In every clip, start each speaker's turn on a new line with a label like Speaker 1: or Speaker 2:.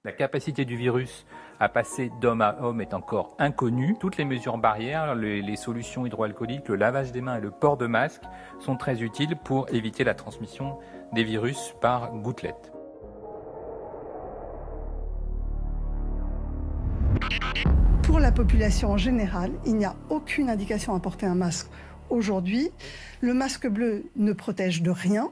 Speaker 1: La capacité du virus à passer d'homme à homme est encore inconnue. Toutes les mesures barrières, les solutions hydroalcooliques, le lavage des mains et le port de masque sont très utiles pour éviter la transmission des virus par gouttelettes.
Speaker 2: Pour la population en général, il n'y a aucune indication à porter un masque. Aujourd'hui, le masque bleu ne protège de rien.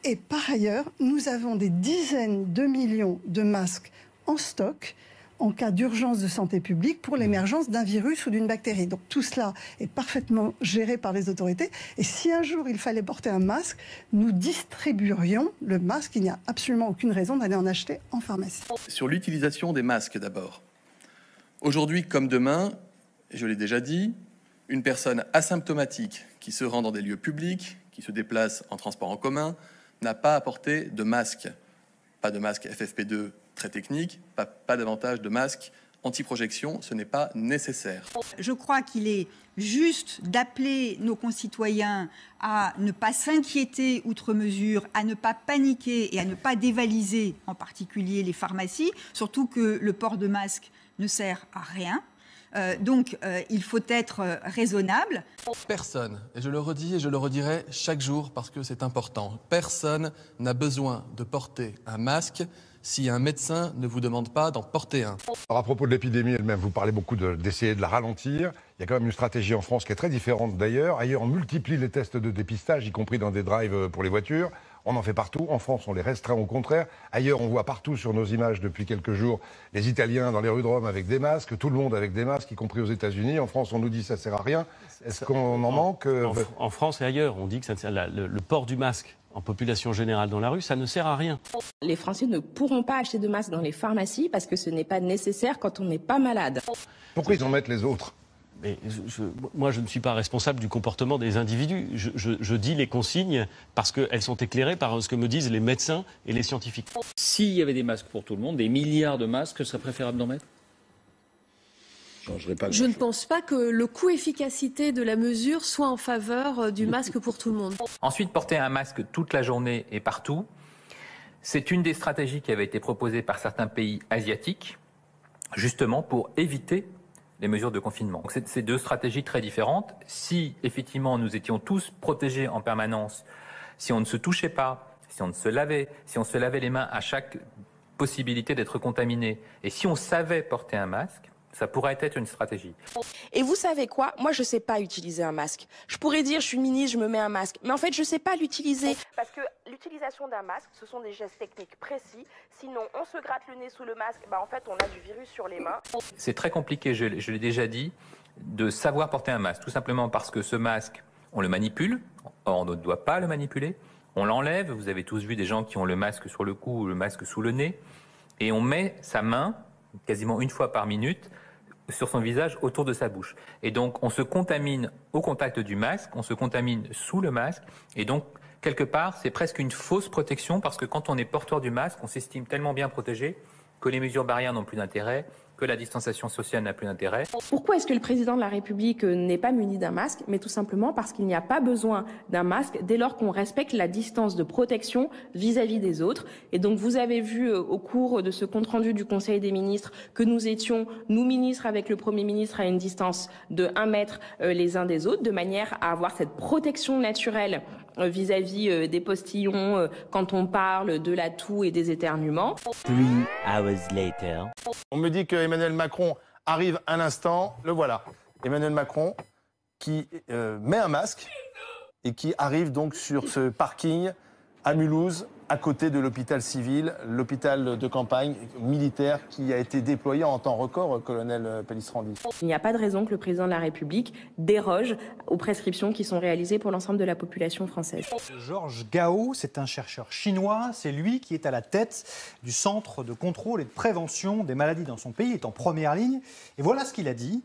Speaker 2: Et par ailleurs, nous avons des dizaines de millions de masques en stock en cas d'urgence de santé publique pour l'émergence d'un virus ou d'une bactérie. Donc tout cela est parfaitement géré par les autorités. Et si un jour il fallait porter un masque, nous distribuerions le masque. Il n'y a absolument aucune raison d'aller en acheter en pharmacie.
Speaker 3: Sur l'utilisation des masques d'abord. Aujourd'hui comme demain, je l'ai déjà dit, une personne asymptomatique qui se rend dans des lieux publics, qui se déplace en transport en commun, n'a pas à porter de masque. Pas de masque FFP2 très technique, pas davantage de masque anti-projection, ce n'est pas nécessaire.
Speaker 4: Je crois qu'il est juste d'appeler nos concitoyens à ne pas s'inquiéter outre mesure, à ne pas paniquer et à ne pas dévaliser en particulier les pharmacies, surtout que le port de masque ne sert à rien. Donc, il faut être raisonnable.
Speaker 3: Personne, et je le redis et je le redirai chaque jour parce que c'est important, personne n'a besoin de porter un masque si un médecin ne vous demande pas d'en porter un.
Speaker 5: Alors à propos de l'épidémie elle-même, vous parlez beaucoup d'essayer de la ralentir. Il y a quand même une stratégie en France qui est très différente d'ailleurs. Ailleurs, on multiplie les tests de dépistage, y compris dans des drives pour les voitures. On en fait partout. En France, on les restreint au contraire. Ailleurs, on voit partout sur nos images depuis quelques jours les Italiens dans les rues de Rome avec des masques, tout le monde avec des masques, y compris aux États-Unis. En France, on nous dit que ça ne sert à rien. Est-ce qu'on en manque
Speaker 6: en France et ailleurs, on dit que le port du masque en population générale dans la rue, ça ne sert à rien.
Speaker 7: Les Français ne pourront pas acheter de masques dans les pharmacies parce que ce n'est pas nécessaire quand on n'est pas malade.
Speaker 5: Pourquoi ils en mettent les autres ?
Speaker 6: Mais moi, je ne suis pas responsable du comportement des individus. Je dis les consignes parce qu'elles sont éclairées par ce que me disent les médecins et les scientifiques.
Speaker 8: S'il y avait des masques pour tout le monde, des milliards de masques, ce serait préférable d'en mettre ?
Speaker 9: Je ne pense pas que le coût-efficacité de la mesure soit en faveur du masque pour tout le monde.
Speaker 1: Ensuite, porter un masque toute la journée et partout, c'est une des stratégies qui avait été proposée par certains pays asiatiques, justement pour éviter les mesures de confinement. Donc c'est deux stratégies très différentes. Si effectivement nous étions tous protégés en permanence, si on ne se touchait pas, si on se lavait les mains à chaque possibilité d'être contaminé, et si on savait porter un masque, ça pourrait être une stratégie.
Speaker 7: Et vous savez quoi? Moi, je ne sais pas utiliser un masque. Je pourrais dire, je suis ministre, je me mets un masque. Mais en fait, je ne sais pas l'utiliser. Parce que l'utilisation d'un masque, ce sont des gestes techniques précis. Sinon, on se gratte le nez sous le masque. En fait, on a du virus sur les mains.
Speaker 1: C'est très compliqué, je l'ai déjà dit, de savoir porter un masque. Tout simplement parce que ce masque, on le manipule. Or, on ne doit pas le manipuler. On l'enlève. Vous avez tous vu des gens qui ont le masque sur le cou ou le masque sous le nez. Et on met sa main, quasiment une fois par minute, sur son visage, autour de sa bouche. Et donc, on se contamine au contact du masque, on se contamine sous le masque, et donc, quelque part, c'est presque une fausse protection, parce que quand on est porteur du masque, on s'estime tellement bien protégé que les mesures barrières n'ont plus d'intérêt, que la distanciation sociale n'a plus d'intérêt.
Speaker 7: Pourquoi est-ce que le président de la République n'est pas muni d'un masque? Mais tout simplement parce qu'il n'y a pas besoin d'un masque dès lors qu'on respecte la distance de protection vis-à-vis des autres. Et donc vous avez vu au cours de ce compte-rendu du Conseil des ministres que nous étions, nous ministres avec le Premier ministre, à une distance de 1 mètre les uns des autres, de manière à avoir cette protection naturelle vis-à-vis des postillons quand on parle de la toux et des éternuements.
Speaker 10: 3 hours later.
Speaker 11: On me dit que Emmanuel Macron arrive à l'instant, le voilà. Emmanuel Macron qui met un masque et qui arrive donc sur ce parking à Mulhouse, à côté de l'hôpital civil, l'hôpital de campagne militaire qui a été déployé en temps record, colonel Pellistrandi.
Speaker 7: Il n'y a pas de raison que le président de la République déroge aux prescriptions qui sont réalisées pour l'ensemble de la population française.
Speaker 12: Georges Gao, c'est un chercheur chinois, c'est lui qui est à la tête du centre de contrôle et de prévention des maladies dans son pays, il est en première ligne. Et voilà ce qu'il a dit.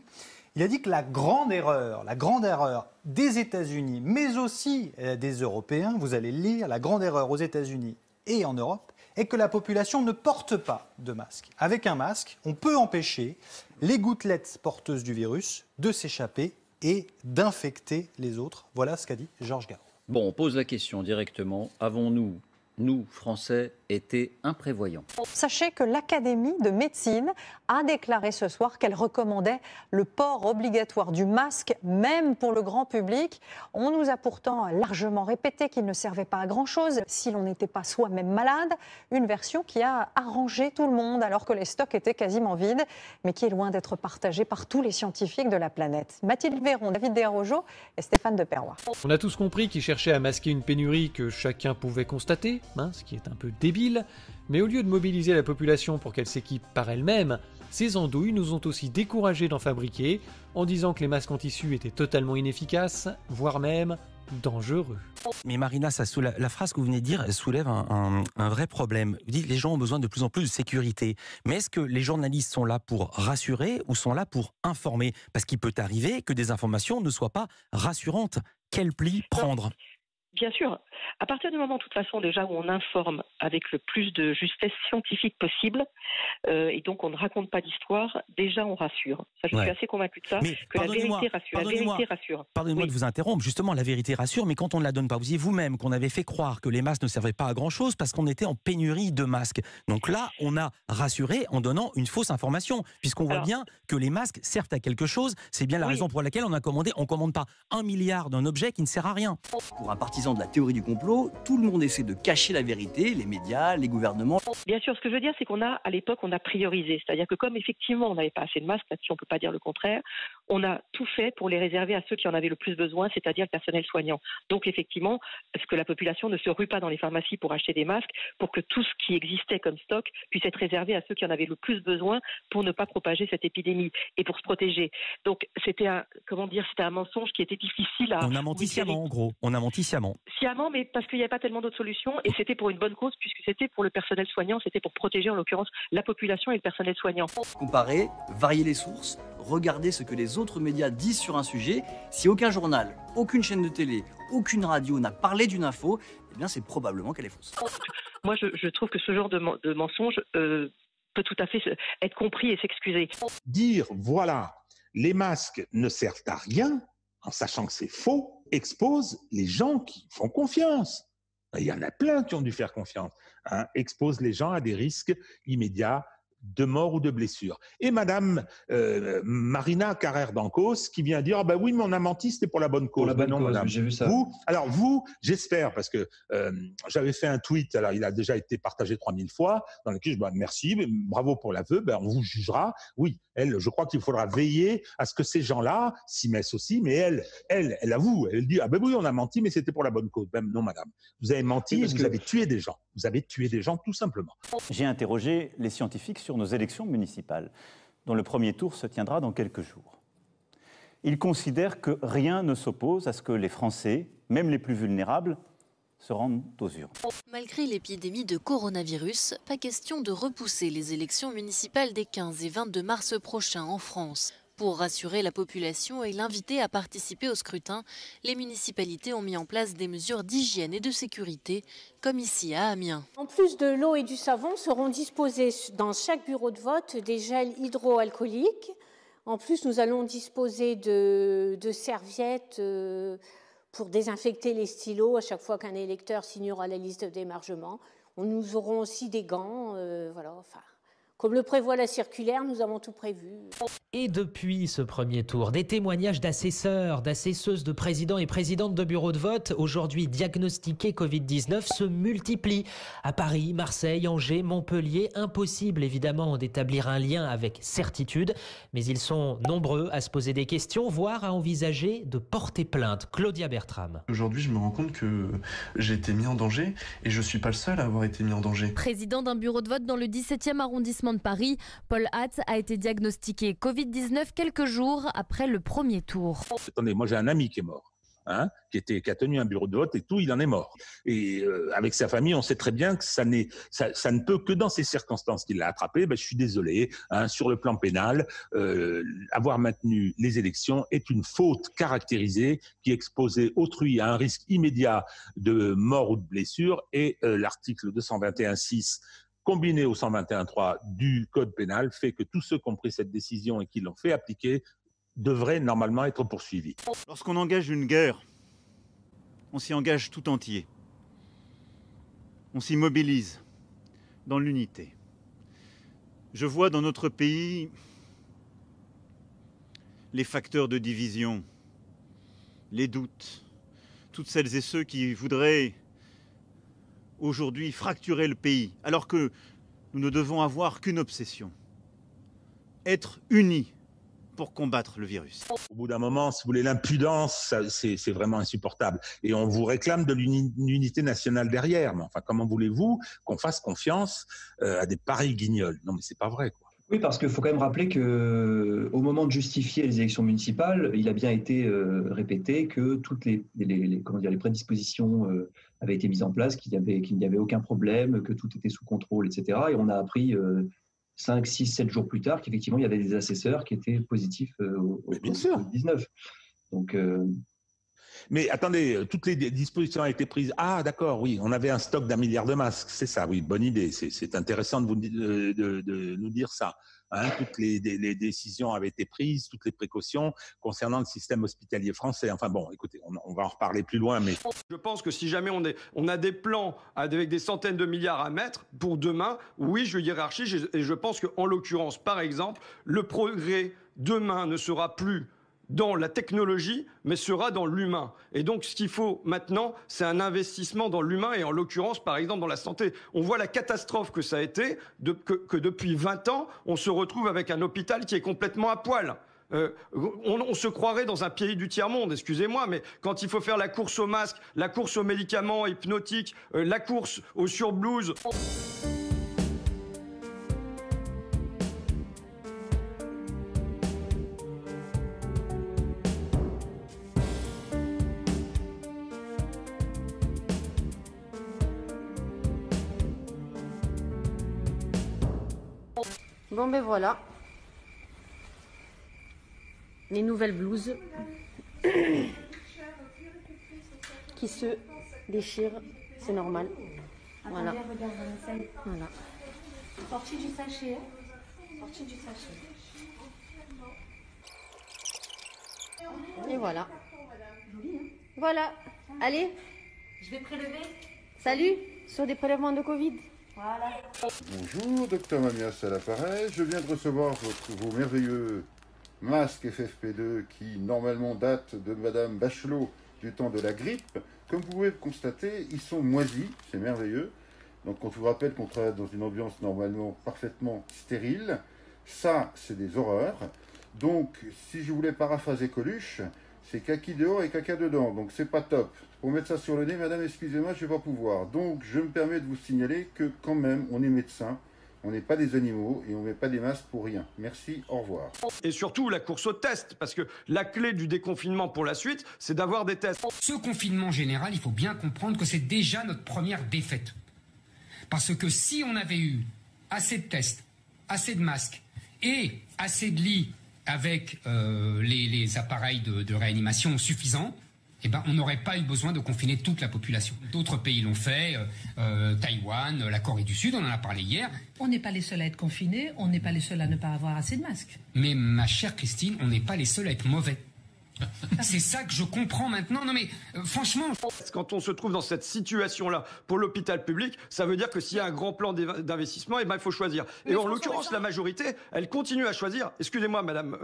Speaker 12: Il a dit que la grande erreur des États-Unis, mais aussi des Européens, vous allez lire, la grande erreur aux États-Unis et en Europe, est que la population ne porte pas de masque. Avec un masque, on peut empêcher les gouttelettes porteuses du virus de s'échapper et d'infecter les autres. Voilà ce qu'a dit Georges Gao.
Speaker 8: Bon, on pose la question directement. Avons-nous, nous, Français,
Speaker 13: était imprévoyant.
Speaker 14: Sachez que l'Académie de médecine a déclaré ce soir qu'elle recommandait le port obligatoire du masque, même pour le grand public. On nous a pourtant largement répété qu'il ne servait pas à grand-chose si l'on n'était pas soi-même malade. Une version qui a arrangé tout le monde alors que les stocks étaient quasiment vides, mais qui est loin d'être partagée par tous les scientifiques de la planète. Mathilde Véron, David Desarrojo et Stéphane de Perrois.
Speaker 15: On a tous compris qu'ils cherchaient à masquer une pénurie que chacun pouvait constater, ce qui est un peu débile, mais au lieu de mobiliser la population pour qu'elle s'équipe par elle-même, ces andouilles nous ont aussi découragés d'en fabriquer en disant que les masques en tissu étaient totalement inefficaces, voire même dangereux.
Speaker 16: Mais Marina, la phrase que vous venez de dire soulève un vrai problème. Vous dites que les gens ont besoin de plus en plus de sécurité. Mais est-ce que les journalistes sont là pour rassurer ou sont là pour informer? Parce qu'il peut arriver que des informations ne soient pas rassurantes. Quel pli prendre?
Speaker 17: Bien sûr. À partir du moment, de toute façon, déjà où on informe avec le plus de justesse scientifique possible, et donc on ne raconte pas d'histoire, déjà on rassure. Ça, je suis assez convaincu de ça, que la vérité rassure. La vérité rassure.
Speaker 16: Pardonnez-moi de vous interrompre. Justement, la vérité rassure, mais quand on ne la donne pas, vous disiez vous-même qu'on avait fait croire que les masques ne servaient pas à grand-chose parce qu'on était en pénurie de masques. Donc là, on a rassuré en donnant une fausse information, puisqu'on voit bien que les masques servent à quelque chose. C'est bien la raison pour laquelle on a commandé. On ne commande pas 1 milliard d'un objet qui ne sert à rien.
Speaker 18: Pour un partisan de la théorie du complot, tout le monde essaie de cacher la vérité, les médias, les gouvernements.
Speaker 17: Bien sûr, ce que je veux dire, c'est à l'époque, on a priorisé. C'est-à-dire que comme effectivement, on n'avait pas assez de masques, là-dessus on ne peut pas dire le contraire, on a tout fait pour les réserver à ceux qui en avaient le plus besoin, c'est-à-dire le personnel soignant. Donc effectivement, est-ce que la population ne se rue pas dans les pharmacies pour acheter des masques, pour que tout ce qui existait comme stock puisse être réservé à ceux qui en avaient le plus besoin pour ne pas propager cette épidémie et pour se protéger. Donc c'était un mensonge qui était difficile à...
Speaker 16: On a menti sciemment, en gros. On a menti sciemment.
Speaker 17: Sciemment, mais parce qu'il n'y avait pas tellement d'autres solutions, et c'était pour une bonne cause, puisque c'était pour le personnel soignant, c'était pour protéger en l'occurrence la population et le personnel soignant.
Speaker 18: Comparer, varier les sources, regarder ce que les autres médias disent sur un sujet. Si aucun journal, aucune chaîne de télé, aucune radio n'a parlé d'une info, eh bien c'est probablement qu'elle est fausse.
Speaker 17: Moi je trouve que ce genre de mensonge peut tout à fait être compris et s'excuser.
Speaker 19: Dire voilà, les masques ne servent à rien, en sachant que c'est faux, expose les gens qui font confiance. Il y en a plein qui ont dû faire confiance. Expose les gens à des risques immédiats de mort ou de blessure. Et Madame Marina Carrère-Dancos qui vient dire oui, mais on a menti, c'était pour la bonne cause.
Speaker 20: Pour la bonne cause, madame. J'ai vu ça.
Speaker 19: Vous, j'espère, parce que j'avais fait un tweet, alors il a déjà été partagé 3000 fois, dans lequel je dis merci, bravo pour l'aveu, on vous jugera. Oui, je crois qu'il faudra veiller à ce que ces gens-là s'y mettent aussi, mais elle avoue, elle dit oui, on a menti, mais c'était pour la bonne cause. Non, madame, vous avez menti, vous avez tué des gens. Vous avez tué des gens, tout simplement.
Speaker 20: J'ai interrogé les scientifiques sur nos élections municipales, dont le premier tour se tiendra dans quelques jours. Ils considèrent que rien ne s'oppose à ce que les Français, même les plus vulnérables, se rendent aux urnes.
Speaker 21: Malgré l'épidémie de coronavirus, pas question de repousser les élections municipales des 15 et 22 mars prochains en France. Pour rassurer la population et l'inviter à participer au scrutin, les municipalités ont mis en place des mesures d'hygiène et de sécurité, comme ici à Amiens.
Speaker 22: En plus de l'eau et du savon, seront disposés dans chaque bureau de vote des gels hydroalcooliques. En plus, nous allons disposer de serviettes pour désinfecter les stylos à chaque fois qu'un électeur signera la liste d'émargement. Nous aurons aussi des gants, comme le prévoit la circulaire, nous avons tout prévu.
Speaker 23: Et depuis ce premier tour, des témoignages d'assesseurs, d'assesseuses de présidents et présidentes de bureaux de vote, aujourd'hui diagnostiqués Covid-19, se multiplient. À Paris, Marseille, Angers, Montpellier, impossible évidemment d'établir un lien avec certitude, mais ils sont nombreux à se poser des questions, voire à envisager de porter plainte. Claudia Bertram.
Speaker 24: Aujourd'hui, je me rends compte que j'ai été mis en danger et je ne suis pas le seul à avoir été mis en danger.
Speaker 25: Président d'un bureau de vote dans le 17e arrondissement de Paris, Paul Hatz a été diagnostiqué Covid-19 quelques jours après le premier tour.
Speaker 19: Attendez, moi j'ai un ami qui est mort, qui a tenu un bureau de vote et tout, il en est mort. Et avec sa famille, on sait très bien que ça ne peut que dans ces circonstances qu'il l'a attrapé. Je suis désolé, sur le plan pénal, avoir maintenu les élections est une faute caractérisée qui exposait autrui à un risque immédiat de mort ou de blessure. Et l'article 221.6 combiné au 121.3 du Code pénal fait que tous ceux qui ont pris cette décision et qui l'ont fait appliquer devraient normalement être poursuivis.
Speaker 26: Lorsqu'on engage une guerre, on s'y engage tout entier. On s'y mobilise, dans l'unité. Je vois dans notre pays les facteurs de division, les doutes, toutes celles et ceux qui voudraient aujourd'hui fracturer le pays, alors que nous ne devons avoir qu'une obsession, être unis pour combattre le virus.
Speaker 19: Au bout d'un moment, si vous voulez, l'impudence, c'est vraiment insupportable. Et on vous réclame de l'unité nationale derrière. Mais enfin, comment voulez-vous qu'on fasse confiance à des pareils guignols? Non, mais c'est pas vrai, quoi.
Speaker 2: Oui, parce qu'il faut quand même rappeler qu'au moment de justifier les élections municipales, il a bien été répété que toutes les prédispositions avaient été mises en place, qu'il n'y avait aucun problème, que tout était sous contrôle, etc. Et on a appris 5, 6, 7 jours plus tard qu'effectivement, il y avait des assesseurs qui étaient positifs au Covid-19. Donc,
Speaker 19: Mais attendez, toutes les dispositions ont été prises. Ah, d'accord, oui, on avait un stock d'1 milliard de masques, c'est ça, oui, bonne idée. C'est intéressant de nous dire ça. Hein, toutes les décisions avaient été prises, toutes les précautions concernant le système hospitalier français. Enfin bon, écoutez, on va en reparler plus loin, mais...
Speaker 3: Je pense que si jamais on a des plans avec des centaines de milliards à mettre pour demain, oui, je hiérarchise, et je pense qu'en l'occurrence, par exemple, le progrès demain ne sera plus dans la technologie, mais sera dans l'humain. Et donc, ce qu'il faut maintenant, c'est un investissement dans l'humain, et en l'occurrence, par exemple, dans la santé. On voit la catastrophe que ça a été, que depuis 20 ans, on se retrouve avec un hôpital qui est complètement à poil. On se croirait dans un pays du tiers-monde, excusez-moi, mais quand il faut faire la course aux masques, la course aux médicaments hypnotiques, la course aux surblouses...
Speaker 4: Bon ben voilà, les nouvelles blouses qui se déchirent, c'est normal. Voilà. Voilà.
Speaker 5: Sortie du sachet. Sortie du sachet.
Speaker 4: Et voilà. Voilà. Allez.
Speaker 5: Je vais prélever.
Speaker 4: Salut. Sur des prélèvements de Covid.
Speaker 5: Voilà.
Speaker 6: Bonjour, docteur Mamias à l'appareil. Je viens de recevoir vos merveilleux masques FFP2 qui normalement datent de Madame Bachelot du temps de la grippe. Comme vous pouvez le constater, ils sont moisis, c'est merveilleux. Donc on vous rappelle qu'on travaille dans une ambiance normalement parfaitement stérile. Ça, c'est des horreurs. Donc, si je voulais paraphraser Coluche, c'est kaki dehors et caca dedans. Donc c'est pas top. Pour mettre ça sur le nez, madame, excusez-moi, je ne vais pas pouvoir. Donc, je me permets de vous signaler que quand même, on est médecin, on n'est pas des animaux et on ne met pas des masques pour rien. Merci, au revoir.
Speaker 3: Et surtout, la course aux tests, parce que la clé du déconfinement pour la suite, c'est d'avoir des tests.
Speaker 13: Ce confinement général, il faut bien comprendre que c'est déjà notre première défaite. Parce que si on avait eu assez de tests, assez de masques et assez de lits avec les appareils de réanimation suffisants, eh ben, on n'aurait pas eu besoin de confiner toute la population. D'autres pays l'ont fait, Taïwan, la Corée du Sud, on en a parlé hier.
Speaker 27: On n'est pas les seuls à être confinés, on n'est pas les seuls à ne pas avoir assez de masques.
Speaker 13: Mais ma chère Christine, on n'est pas les seuls à être mauvais. C'est ça que je comprends maintenant. Non mais franchement...
Speaker 3: Quand on se trouve dans cette situation-là pour l'hôpital public, ça veut dire que s'il y a un grand plan d'investissement, eh ben, il faut choisir. Et en l'occurrence, la majorité, elle continue à choisir. Excusez-moi, madame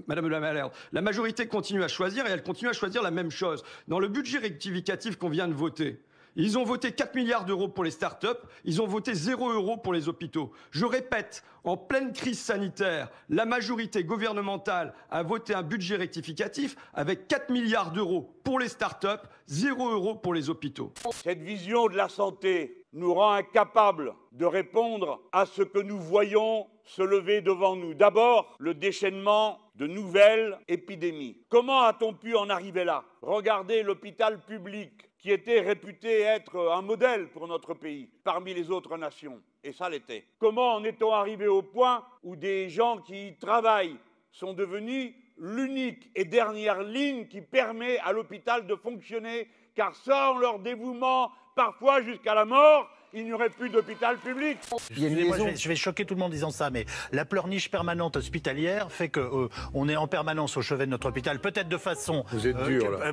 Speaker 3: la Malherbe. La majorité continue à choisir et elle continue à choisir la même chose. Dans le budget rectificatif qu'on vient de voter, ils ont voté 4 milliards d'euros pour les start-up, ils ont voté 0 € pour les hôpitaux. Je répète, en pleine crise sanitaire, la majorité gouvernementale a voté un budget rectificatif avec 4 milliards d'euros pour les start-up, 0 € pour les hôpitaux.
Speaker 28: Cette vision de la santé nous rend incapables de répondre à ce que nous voyons se lever devant nous. D'abord, le déchaînement de nouvelles épidémies. Comment a-t-on pu en arriver là? Regardez l'hôpital public, qui était réputé être un modèle pour notre pays, parmi les autres nations. Et ça l'était. Comment en est-on arrivé au point où des gens qui y travaillent sont devenus l'unique et dernière ligne qui permet à l'hôpital de fonctionner, car sans leur dévouement, parfois jusqu'à la mort, il n'y aurait plus d'hôpital public.
Speaker 29: Je vais choquer tout le monde en disant ça, mais la pleurniche permanente hospitalière fait qu'on est en permanence au chevet de notre hôpital, peut-être de façon...
Speaker 6: Vous êtes dur, là.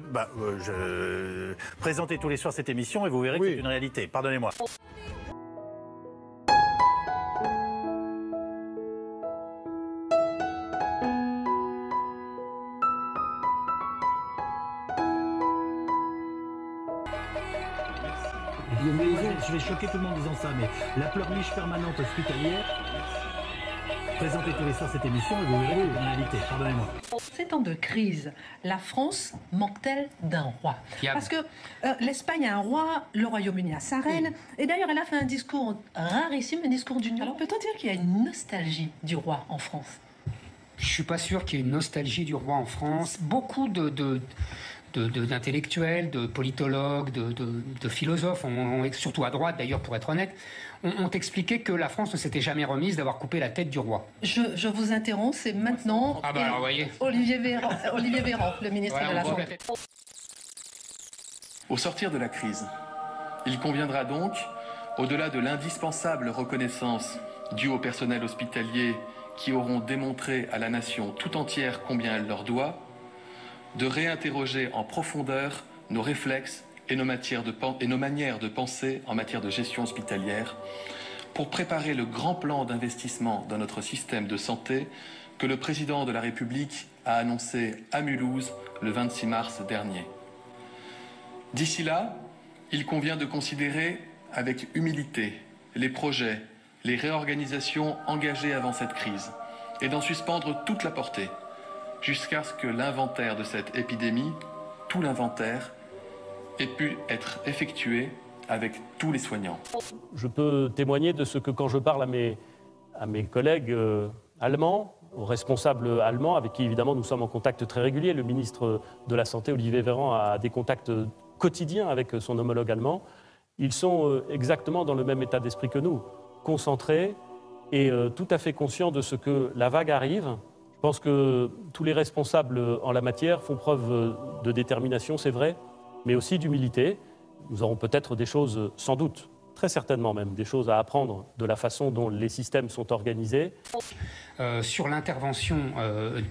Speaker 29: Présentez tous les soirs cette émission et vous verrez que c'est une réalité. Pardonnez-moi. Je vais choquer tout le monde en disant ça, mais la pleurniche permanente hospitalière. Présentez tous les soirs cette émission et vous verrez une réalité. Pardonnez-moi.
Speaker 27: Ces temps de crise, la France manque-t-elle d'un roi? Parce que l'Espagne a un roi, le Royaume-Uni a sa reine, et d'ailleurs elle a fait un discours rarissime, un discours d'union. Alors peut-on dire qu'il y a une nostalgie du roi en France?
Speaker 13: Je ne suis pas sûr qu'il y ait une nostalgie du roi en France. Beaucoup d'intellectuels, de politologues, de philosophes, surtout à droite d'ailleurs pour être honnête, ont expliqué que la France ne s'était jamais remise d'avoir coupé la tête du roi.
Speaker 27: Je vous interromps, c'est maintenant
Speaker 13: alors, voyez.
Speaker 27: Olivier Véran, le ministre de la Santé.
Speaker 24: Au sortir de la crise, il conviendra donc, au-delà de l'indispensable reconnaissance due au personnel hospitalier qui auront démontré à la nation tout entière combien elle leur doit, de réinterroger en profondeur nos réflexes et nos manières de penser en matière de gestion hospitalière pour préparer le grand plan d'investissement dans notre système de santé que le président de la République a annoncé à Mulhouse le 26 mars dernier. D'ici là, il convient de considérer avec humilité les projets, les réorganisations engagées avant cette crise et d'en suspendre toute la portée jusqu'à ce que l'inventaire de cette épidémie, tout l'inventaire, ait pu être effectué avec tous les soignants.
Speaker 1: Je peux témoigner de ce que quand je parle à mes collègues allemands, aux responsables allemands, avec qui évidemment nous sommes en contact très régulier, le ministre de la Santé, Olivier Véran, a des contacts quotidiens avec son homologue allemand, ils sont exactement dans le même état d'esprit que nous, concentrés et tout à fait conscients de ce que la vague arrive. Je pense que tous les responsables en la matière font preuve de détermination, c'est vrai, mais aussi d'humilité. Nous aurons peut-être des choses, sans doute, très certainement même, des choses à apprendre de la façon dont les systèmes sont organisés.
Speaker 13: Sur l'intervention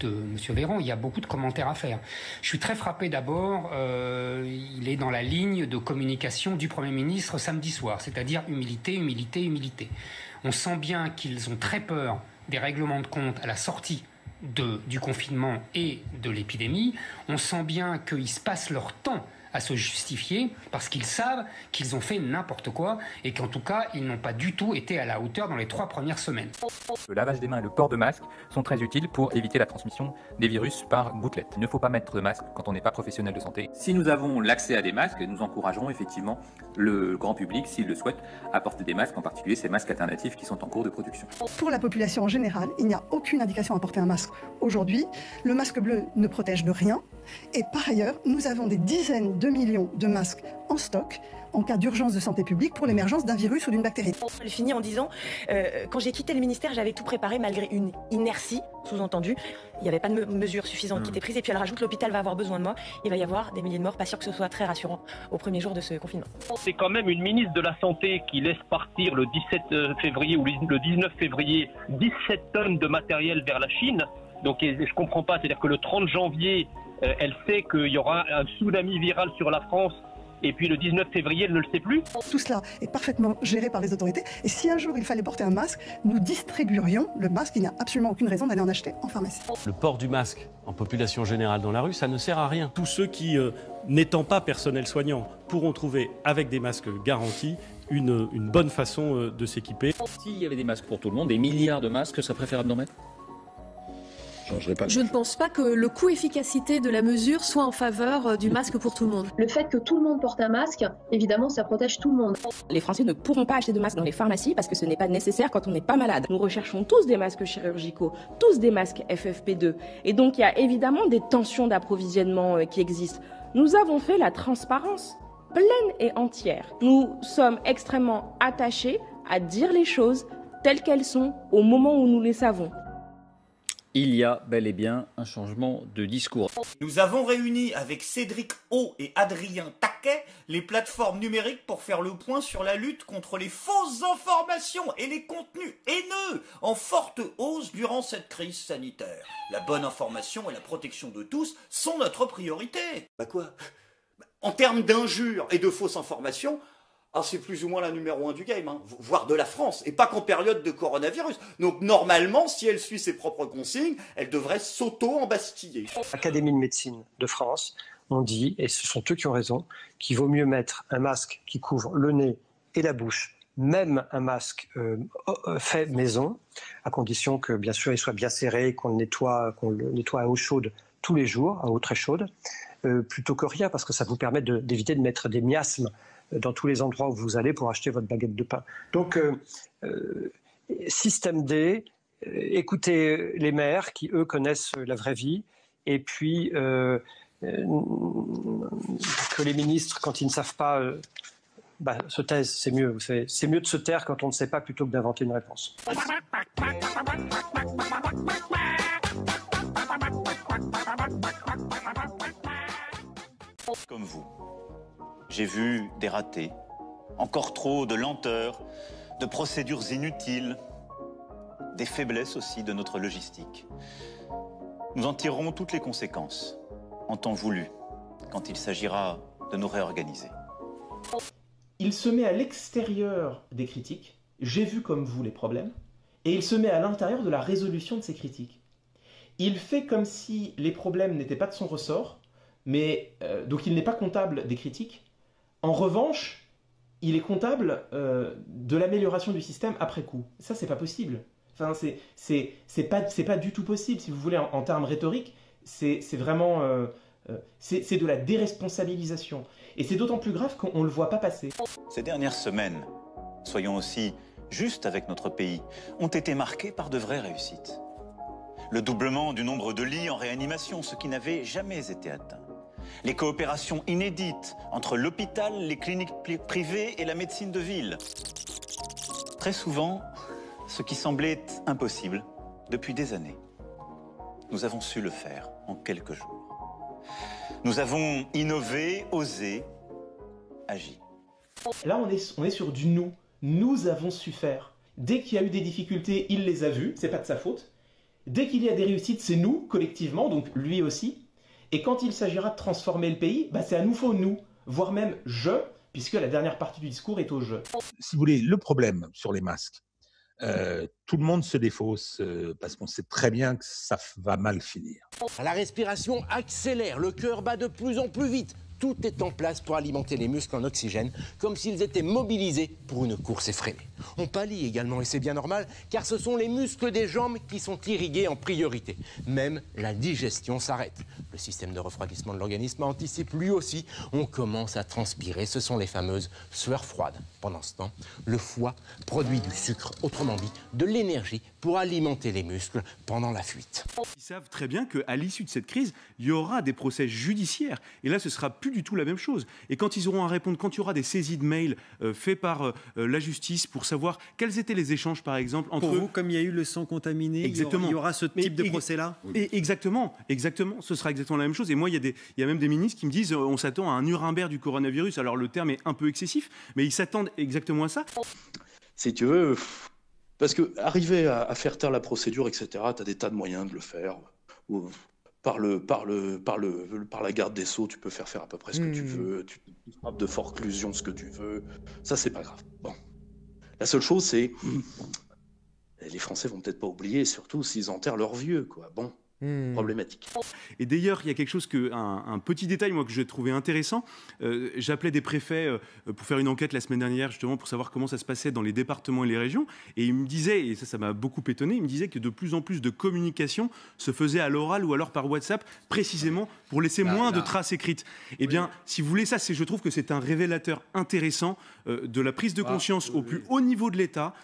Speaker 13: de M. Véran, il y a beaucoup de commentaires à faire. Je suis très frappé d'abord, il est dans la ligne de communication du Premier ministre samedi soir, c'est-à-dire humilité, humilité, humilité. On sent bien qu'ils ont très peur des règlements de compte à la sortie du confinement et de l'épidémie. On sent bien qu'ils se passent leur temps à se justifier parce qu'ils savent qu'ils ont fait n'importe quoi et qu'en tout cas, ils n'ont pas du tout été à la hauteur dans les 3 premières semaines.
Speaker 7: Le lavage des mains et le port de masque sont très utiles pour éviter la transmission des virus par gouttelettes. Il ne faut pas mettre de masque quand on n'est pas professionnel de santé. Si nous avons l'accès à des masques, nous encouragerons effectivement le grand public, s'il le souhaite, à porter des masques, en particulier ces masques alternatifs qui sont en cours de production.
Speaker 8: Pour la population en général, il n'y a aucune indication à porter un masque. Aujourd'hui, le masque bleu ne protège de rien. Et par ailleurs, nous avons des dizaines de millions de masques en stock en cas d'urgence de santé publique pour l'émergence d'un virus ou d'une bactérie.
Speaker 9: Je finis en disant, quand j'ai quitté le ministère, j'avais tout préparé malgré une inertie, sous-entendu. Il n'y avait pas de mesures suffisantes qui étaient prises. Et puis elle rajoute, l'hôpital va avoir besoin de moi. Il va y avoir des milliers de morts. Pas sûr que ce soit très rassurant au premier jour de ce confinement.
Speaker 10: C'est quand même une ministre de la Santé qui laisse partir le 17 février ou le 19 février 17 tonnes de matériel vers la Chine. Donc je ne comprends pas, c'est-à-dire que le 30 janvier, elle sait qu'il y aura un tsunami viral sur la France. Et puis le 19 février, elle ne le sait plus.
Speaker 8: Tout cela est parfaitement géré par les autorités. Et si un jour il fallait porter un masque, nous distribuerions le masque. Il n'y a absolument aucune raison d'aller en acheter en pharmacie.
Speaker 1: Le port du masque en population générale dans la rue, ça ne sert à rien. Tous ceux qui, n'étant pas personnel soignant, pourront trouver avec des masques garantis une bonne façon de s'équiper.
Speaker 7: S'il y avait des masques pour tout le monde, des milliards de masques, ça préférable d'en mettre ?
Speaker 11: Je ne pense pas que le coût-efficacité de la mesure soit en faveur du masque pour tout le monde.
Speaker 12: Le fait que tout le monde porte un masque, évidemment, ça protège tout le monde.
Speaker 14: Les Français ne pourront pas acheter de masques dans les pharmacies parce que ce n'est pas nécessaire quand on n'est pas malade. Nous recherchons tous des masques chirurgicaux, tous des masques FFP2. Et donc il y a évidemment des tensions d'approvisionnement qui existent. Nous avons fait la transparence pleine et entière. Nous sommes extrêmement attachés à dire les choses telles qu'elles sont au moment où nous les savons.
Speaker 15: Il y a bel et bien un changement de discours.
Speaker 30: Nous avons réuni avec Cédric O et Adrien Taquet les plateformes numériques pour faire le point sur la lutte contre les fausses informations et les contenus haineux en forte hausse durant cette crise sanitaire. La bonne information et la protection de tous sont notre priorité. Bah quoi ? En termes d'injures et de fausses informations, c'est plus ou moins la numéro 1 du game, voire de la France, et pas qu'en période de coronavirus. Donc normalement, si elle suit ses propres consignes, elle devrait s'auto-embastiller.
Speaker 31: L'Académie de médecine de France
Speaker 2: on dit, et ce sont eux qui ont raison, qu'il vaut mieux mettre un masque qui couvre le nez et la bouche, même un masque fait maison, à condition que, bien sûr, il soit bien serré, qu'on le nettoie à eau chaude tous les jours, à eau très chaude, plutôt que rien, parce que ça vous permet d'éviter de mettre des miasmes dans tous les endroits où vous allez pour acheter votre baguette de pain. Donc, système D, écoutez les maires qui, eux, connaissent la vraie vie, et puis que les ministres, quand ils ne savent pas, se taisent, c'est mieux. C'est mieux de se taire quand on ne sait pas plutôt que d'inventer une réponse.
Speaker 30: Comme vous, j'ai vu des ratés, encore trop de lenteur, de procédures inutiles, des faiblesses aussi de notre logistique. Nous en tirerons toutes les conséquences, en temps voulu, quand il s'agira de nous réorganiser.
Speaker 16: Il se met à l'extérieur des critiques, j'ai vu comme vous les problèmes, et il se met à l'intérieur de la résolution de ces critiques. Il fait comme si les problèmes n'étaient pas de son ressort, mais donc il n'est pas comptable des critiques. En revanche, il est comptable de l'amélioration du système après coup. Ça, c'est pas possible. Enfin, c'est pas du tout possible, si vous voulez, en termes rhétoriques. C'est vraiment... c'est de la déresponsabilisation. Et c'est d'autant plus grave qu'on ne le voit pas passer.
Speaker 30: Ces dernières semaines, soyons aussi justes avec notre pays, ont été marquées par de vraies réussites. Le doublement du nombre de lits en réanimation, ce qui n'avait jamais été atteint. Les coopérations inédites entre l'hôpital, les cliniques privées et la médecine de ville. Très souvent, ce qui semblait impossible depuis des années. Nous avons su le faire en quelques jours. Nous avons innové, osé, agi.
Speaker 16: Là, on est sur du nous. Nous avons su faire. Dès qu'il y a eu des difficultés, il les a vues, c'est pas de sa faute. Dès qu'il y a des réussites, c'est nous, collectivement, donc lui aussi. Et quand il s'agira de transformer le pays, c'est à nouveau nous, voire même je, puisque la dernière partie du discours est au je.
Speaker 19: Si vous voulez, le problème sur les masques, tout le monde se défausse parce qu'on sait très bien que ça va mal finir.
Speaker 17: La respiration accélère, le cœur bat de plus en plus vite. Tout est en place pour alimenter les muscles en oxygène, comme s'ils étaient mobilisés pour une course effrénée. On pâlit également, et c'est bien normal, car ce sont les muscles des jambes qui sont irrigués en priorité. Même la digestion s'arrête. Le système de refroidissement de l'organisme anticipe lui aussi. On commence à transpirer, ce sont les fameuses sueurs froides. Pendant ce temps, le foie produit du sucre, autrement dit, de l'énergie pour alimenter les muscles pendant la fuite.
Speaker 18: Ils savent très bien qu'à l'issue de cette crise, il y aura des procès judiciaires. Et là, ce sera plus du tout la même chose. Et quand ils auront à répondre, quand il y aura des saisies de mails faits par la justice pour savoir quels étaient les échanges, par exemple, entre...
Speaker 20: Pour vous, comme il y a eu le sang contaminé,
Speaker 18: exactement.
Speaker 20: Il y aura ce type de procès-là.
Speaker 18: Exactement. Ce sera exactement la même chose. Et moi, il y a même des ministres qui me disent on s'attend à un Nuremberg du coronavirus. Alors, le terme est un peu excessif, mais ils s'attendent exactement à ça.
Speaker 21: Si tu veux... Parce que arriver à faire taire la procédure, etc., tu as des tas de moyens de le faire. Par la garde des Sceaux, tu peux faire à peu près ce que tu veux. Tu frappes de forclusion ce que tu veux. Ça, c'est pas grave. Bon. La seule chose, c'est... les Français vont peut-être pas oublier, surtout s'ils enterrent leurs vieux, quoi. Bon. Problématique.
Speaker 18: Et d'ailleurs, il y a quelque chose un petit détail moi que j'ai trouvé intéressant. J'appelais des préfets pour faire une enquête la semaine dernière justement pour savoir comment ça se passait dans les départements et les régions. Et ils me disaient, et ça m'a beaucoup étonné, ils me disaient que de plus en plus de communication se faisait à l'oral ou alors par WhatsApp, précisément pour laisser moins de traces écrites. Eh bien, si vous voulez, je trouve que c'est un révélateur intéressant de la prise de conscience au plus haut niveau de l'État,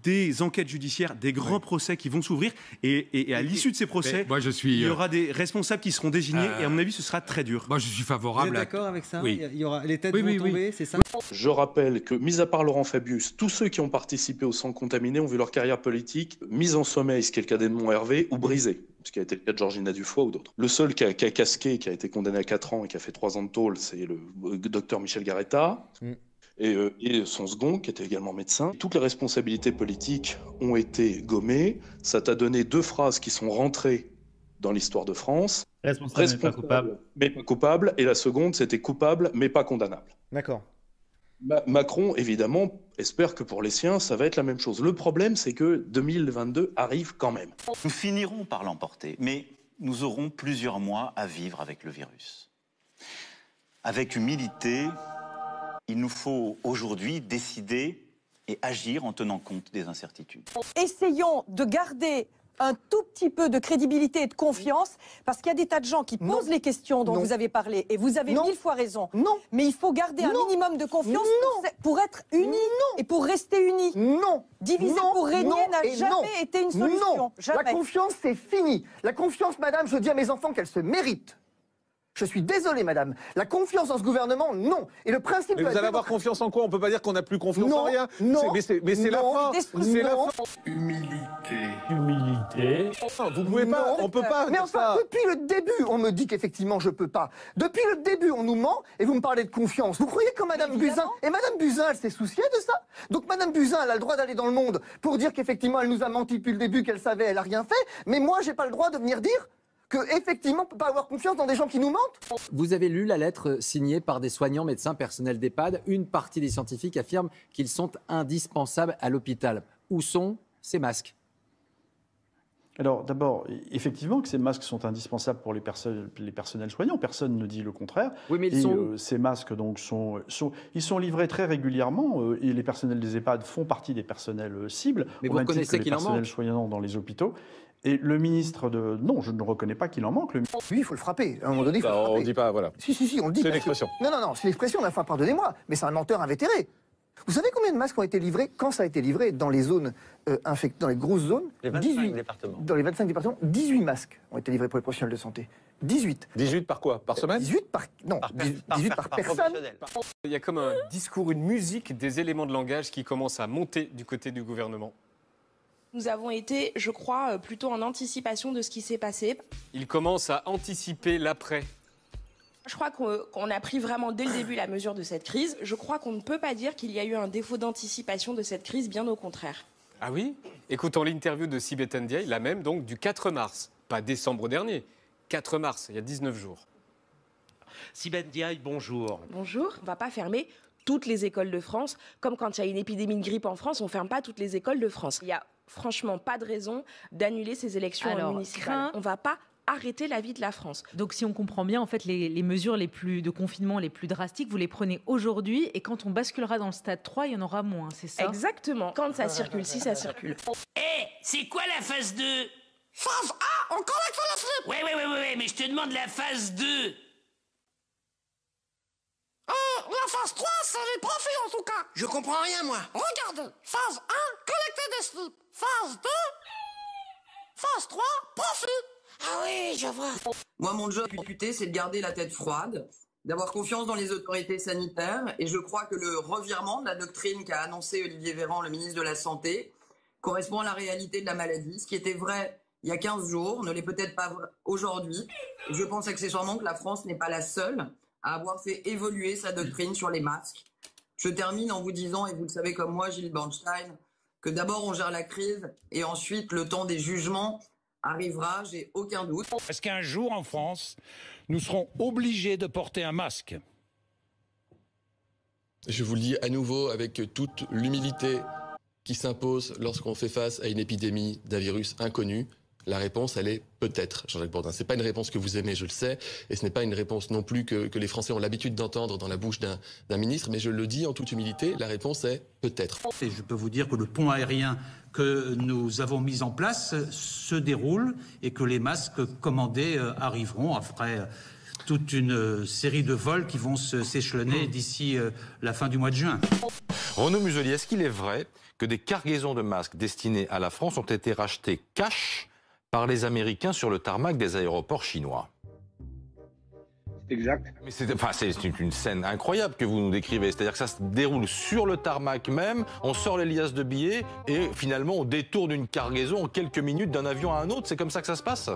Speaker 18: des enquêtes judiciaires, des grands procès qui vont s'ouvrir, et à l'issue de ces procès, il y aura des responsables qui seront désignés, et à mon avis, ce sera très dur.
Speaker 20: Moi, je suis favorable. Vous êtes d'accord avec ça?
Speaker 21: Oui.
Speaker 20: Il y aura les têtes vont tomber, c'est ça?
Speaker 21: Je rappelle que, mis à part Laurent Fabius, tous ceux qui ont participé au sang contaminé ont vu leur carrière politique mise en sommeil, ce qui est le cas d'Edmond Hervé, ou brisée, ce qui a été le cas de Georgina Dufoy ou d'autres. Le seul qui a casqué, qui a été condamné à 4 ans et qui a fait 3 ans de tôle, c'est le docteur Michel Garetta. Et son second, qui était également médecin. Toutes les responsabilités politiques ont été gommées. Ça t'a donné 2 phrases qui sont rentrées dans l'histoire de France.
Speaker 20: Responsable mais pas coupable.
Speaker 21: Mais pas coupable. Et la seconde, c'était coupable mais pas condamnable.
Speaker 20: D'accord.
Speaker 21: Macron, évidemment, espère que pour les siens, ça va être la même chose. Le problème, c'est que 2022 arrive quand même.
Speaker 30: Nous finirons par l'emporter, mais nous aurons plusieurs mois à vivre avec le virus.
Speaker 3: Avec humilité, il nous faut aujourd'hui décider et agir en tenant compte des incertitudes.
Speaker 4: Essayons de garder un tout petit peu de crédibilité et de confiance, parce qu'il y a des tas de gens qui posent les questions dont vous avez parlé, et vous avez 1000 fois raison. Non. Mais il faut garder un minimum de confiance pour être unis et pour rester unis.
Speaker 5: Non.
Speaker 4: Diviser pour régner n'a jamais été une solution.
Speaker 5: Non.
Speaker 4: Jamais.
Speaker 5: La confiance, c'est fini. La confiance, madame, je dis à mes enfants qu'elle se mérite. Je suis désolé, madame. La confiance dans ce gouvernement, non. Et le principe.
Speaker 6: Mais vous allez avoir confiance en quoi? On peut pas dire qu'on n'a plus confiance en rien.
Speaker 5: Non.
Speaker 6: Mais c'est la fin. C'est la fin.
Speaker 1: Humilité.
Speaker 6: Vous pouvez pas. On peut pas.
Speaker 5: Mais enfin, depuis le début, on me dit qu'effectivement, je peux pas. Depuis le début, on nous ment et vous me parlez de confiance. Vous croyez que madame Buzyn. Et madame Buzyn, elle s'est souciée de ça. Donc madame Buzyn, elle a le droit d'aller dans le monde pour dire qu'effectivement, elle nous a menti depuis le début, qu'elle savait, elle a rien fait. Mais moi, j'ai pas le droit de venir dire qu'effectivement, on ne peut pas avoir confiance dans des gens qui nous mentent.
Speaker 22: Vous avez lu la lettre signée par des soignants, médecins, personnels d'EHPAD. Une partie des scientifiques affirme qu'ils sont indispensables à l'hôpital. Où sont ces masques?
Speaker 23: Alors d'abord, effectivement que ces masques sont indispensables pour les personnels soignants, personne ne dit le contraire.
Speaker 22: Oui, mais
Speaker 23: ces masques donc, ils sont livrés très régulièrement et les personnels des EHPAD font partie des personnels cibles,
Speaker 22: mais
Speaker 23: au même titre que les personnels soignants dans les hôpitaux. Et le ministre de... Non, je ne reconnais pas qu'il en manque. Lui,
Speaker 5: il faut le frapper. À un moment donné, il faut le frapper.
Speaker 6: On ne dit pas, voilà.
Speaker 5: Si, on le dit.
Speaker 6: C'est l'expression.
Speaker 5: Non, c'est l'expression. Enfin, pardonnez-moi, mais c'est un menteur invétéré. Vous savez combien de masques ont été livrés, quand ça a été livré, dans les zones infectées, dans les grosses zones?
Speaker 20: Les 25 départements.
Speaker 5: Dans les 25 départements, 18 masques ont été livrés pour les professionnels de santé. 18.
Speaker 6: 18 par quoi? Par semaine?
Speaker 5: 18 par... Non, 18 par personne.
Speaker 25: Il y a comme un discours, une musique, des éléments de langage qui commencent à monter du côté du gouvernement.
Speaker 14: Nous avons été, je crois, plutôt en anticipation de ce qui s'est passé.
Speaker 25: Il commence à anticiper l'après.
Speaker 14: Je crois qu'on a pris vraiment dès le début la mesure de cette crise. Je crois qu'on ne peut pas dire qu'il y a eu un défaut d'anticipation de cette crise, bien au contraire.
Speaker 25: Ah oui? Écoutons l'interview de Sibeth Ndiaye, la même donc du 4 mars, pas décembre dernier, 4 mars, il y a 19 jours.
Speaker 5: Sibeth Ndiaye, bonjour.
Speaker 14: Bonjour. On ne va pas fermer toutes les écoles de France, comme quand il y a une épidémie de grippe en France, on ne ferme pas toutes les écoles de France. Il n'y a franchement pas de raison d'annuler ces élections municipales. On ne va pas arrêter la vie de la France.
Speaker 26: Donc si on comprend bien, en fait, les mesures de confinement les plus drastiques, vous les prenez aujourd'hui et quand on basculera dans le stade 3, il y en aura moins, c'est ça?
Speaker 14: Exactement. Quand ça circule, si ça circule.
Speaker 5: C'est quoi la phase 2?
Speaker 28: Phase A, on collecte le slip.
Speaker 5: Ouais, mais je te demande la phase 2.
Speaker 28: La phase 3, c'est les profits en tout cas.
Speaker 5: Je comprends rien, moi.
Speaker 28: Regardez, phase 1, collecter des slips. Phase 2, phase 3, profit. Ah oui, je vois.
Speaker 29: Moi, mon job député, c'est de garder la tête froide, d'avoir confiance dans les autorités sanitaires, et je crois que le revirement de la doctrine qu'a annoncé Olivier Véran, le ministre de la Santé, correspond à la réalité de la maladie. Ce qui était vrai il y a 15 jours ne l'est peut-être pas aujourd'hui. Et je pense accessoirement que la France n'est pas la seule à avoir fait évoluer sa doctrine sur les masques. Je termine en vous disant, et vous le savez comme moi, Gilles Bernstein, que d'abord on gère la crise et ensuite le temps des jugements arrivera, j'ai aucun doute.
Speaker 5: Est-ce qu'un jour en France, nous serons obligés de porter un masque?
Speaker 31: Je vous le dis à nouveau avec toute l'humilité qui s'impose lorsqu'on fait face à une épidémie d'un virus inconnu. La réponse, elle est peut-être, Jean-Jacques Bourdin. Ce n'est pas une réponse que vous aimez, je le sais, et ce n'est pas une réponse non plus que les Français ont l'habitude d'entendre dans la bouche d'un ministre, mais je le dis en toute humilité, la réponse est peut-être.
Speaker 5: Et je peux vous dire que le pont aérien que nous avons mis en place se déroule et que les masques commandés arriveront après toute une série de vols qui vont s'échelonner d'ici la fin du mois de juin.
Speaker 32: Renaud Muselier, est-ce qu'il est vrai que des cargaisons de masques destinés à la France ont été rachetées cash par les Américains sur le tarmac des aéroports chinois?
Speaker 33: Exact.
Speaker 32: Mais c'est une scène incroyable que vous nous décrivez. C'est-à-dire que ça se déroule sur le tarmac même, on sort les liasses de billets et finalement on détourne une cargaison en quelques minutes d'un avion à un autre. C'est comme ça que ça se passe?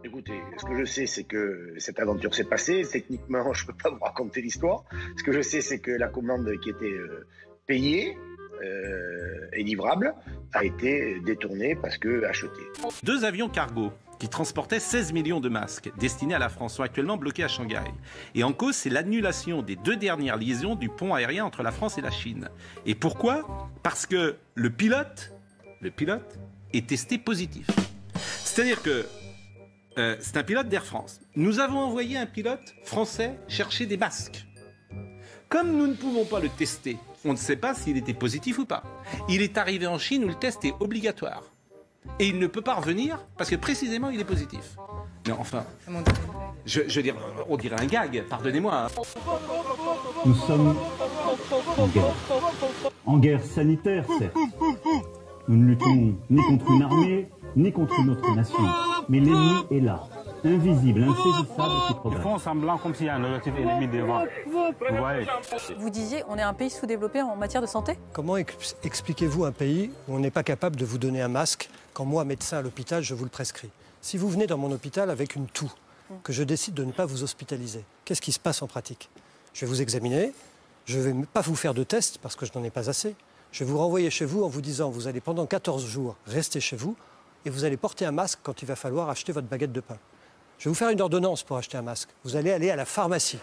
Speaker 33: Écoutez, ce que je sais, c'est que cette aventure s'est passée. Techniquement, je ne peux pas vous raconter l'histoire. Ce que je sais, c'est que la commande qui était payée et livrable a été détournée parce que achetée.
Speaker 5: 2 avions cargo qui transportaient 16 millions de masques destinés à la France sont actuellement bloqués à Shanghai. Et en cause, c'est l'annulation des 2 dernières liaisons du pont aérien entre la France et la Chine. Et pourquoi? Parce que le pilote est testé positif. C'est-à-dire que
Speaker 2: c'est un pilote d'Air France. Nous avons envoyé un pilote français chercher des masques. Comme nous ne pouvons pas le tester, on ne sait pas s'il était positif ou pas. Il est arrivé en Chine où le test est obligatoire. Et il ne peut pas revenir parce que précisément il est positif. Mais enfin, je veux dire, on dirait un gag, pardonnez-moi.
Speaker 7: Nous sommes en guerre. En guerre sanitaire, certes. Nous ne luttons ni contre une armée, ni contre une autre nation. Mais l'ennemi est là, invisible, insaisissable qui progresse.
Speaker 8: Ils font semblant comme s'il y a un objectif ennemi devant. Vous voyez.
Speaker 9: Vous disiez, on est un pays sous-développé en matière de santé?
Speaker 10: Comment expliquez-vous un pays où on n'est pas capable de vous donner un masque quand moi, médecin à l'hôpital, je vous le prescris? Si vous venez dans mon hôpital avec une toux, que je décide de ne pas vous hospitaliser, qu'est-ce qui se passe en pratique? Je vais vous examiner, je ne vais pas vous faire de tests parce que je n'en ai pas assez. Je vais vous renvoyer chez vous en vous disant, vous allez pendant 14 jours rester chez vous et vous allez porter un masque quand il va falloir acheter votre baguette de pain. Je vais vous faire une ordonnance pour acheter un masque. Vous allez aller à la pharmacie.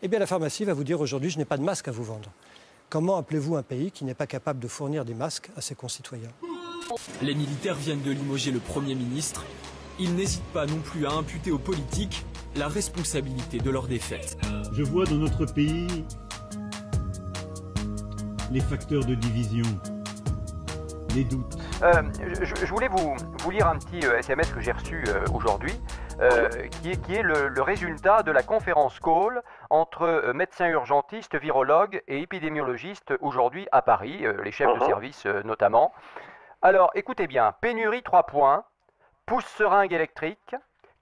Speaker 10: Eh bien, la pharmacie va vous dire, aujourd'hui, je n'ai pas de masque à vous vendre. Comment appelez-vous un pays qui n'est pas capable de fournir des masques à ses concitoyens?
Speaker 11: Les militaires viennent de limoger le Premier ministre. Ils n'hésitent pas non plus à imputer aux politiques la responsabilité de leur défaite.
Speaker 7: Je vois dans notre pays les facteurs de division, les doutes.
Speaker 12: Je voulais vous lire un petit SMS que j'ai reçu aujourd'hui, qui est le résultat de la conférence call entre médecins urgentistes, virologues et épidémiologistes aujourd'hui à Paris, les chefs de service notamment. Alors, écoutez bien, pénurie 3 points, pousse-seringue électrique,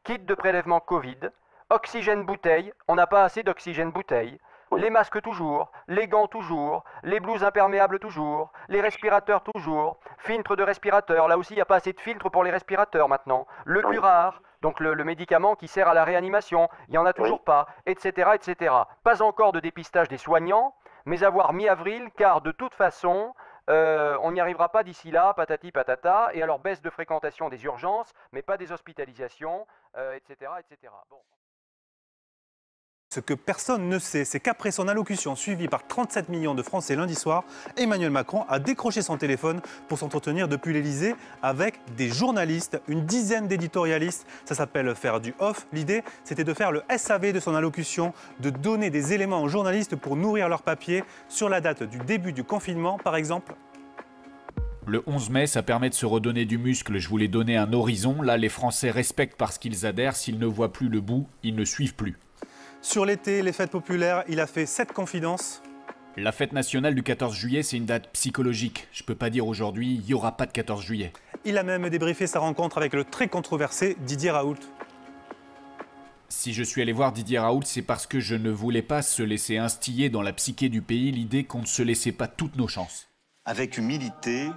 Speaker 12: kit de prélèvement Covid, oxygène bouteille, on n'a pas assez d'oxygène bouteille, les masques toujours, les gants toujours, les blouses imperméables toujours, les respirateurs toujours, filtre de respirateur, là aussi il n'y a pas assez de filtres pour les respirateurs maintenant, le curare, donc le médicament qui sert à la réanimation, il n'y en a toujours pas, etc., etc. Pas encore de dépistage des soignants, mais à voir mi-avril, car de toute façon, on n'y arrivera pas d'ici là, patati patata, et alors baisse de fréquentation des urgences, mais pas des hospitalisations, etc., etc. Bon.
Speaker 13: Ce que personne ne sait, c'est qu'après son allocution suivie par 37 millions de Français lundi soir, Emmanuel Macron a décroché son téléphone pour s'entretenir depuis l'Elysée avec des journalistes, une dizaine d'éditorialistes. Ça s'appelle faire du off. L'idée, c'était de faire le SAV de son allocution, de donner des éléments aux journalistes pour nourrir leur papier sur la date du début du confinement, par exemple.
Speaker 15: Le 11 mai, ça permet de se redonner du muscle. Je voulais donner un horizon. Là, les Français respectent parce qu'ils adhèrent. S'ils ne voient plus le bout, ils ne suivent plus.
Speaker 13: Sur l'été, les fêtes populaires, il a fait 7 confidences.
Speaker 15: La fête nationale du 14 juillet, c'est une date psychologique. Je peux pas dire aujourd'hui, il n'y aura pas de 14 juillet.
Speaker 13: Il a même débriefé sa rencontre avec le très controversé Didier Raoult.
Speaker 15: Si je suis allé voir Didier Raoult, c'est parce que je ne voulais pas se laisser instiller dans la psyché du pays l'idée qu'on ne se laissait pas toutes nos chances.
Speaker 3: Avec humilité,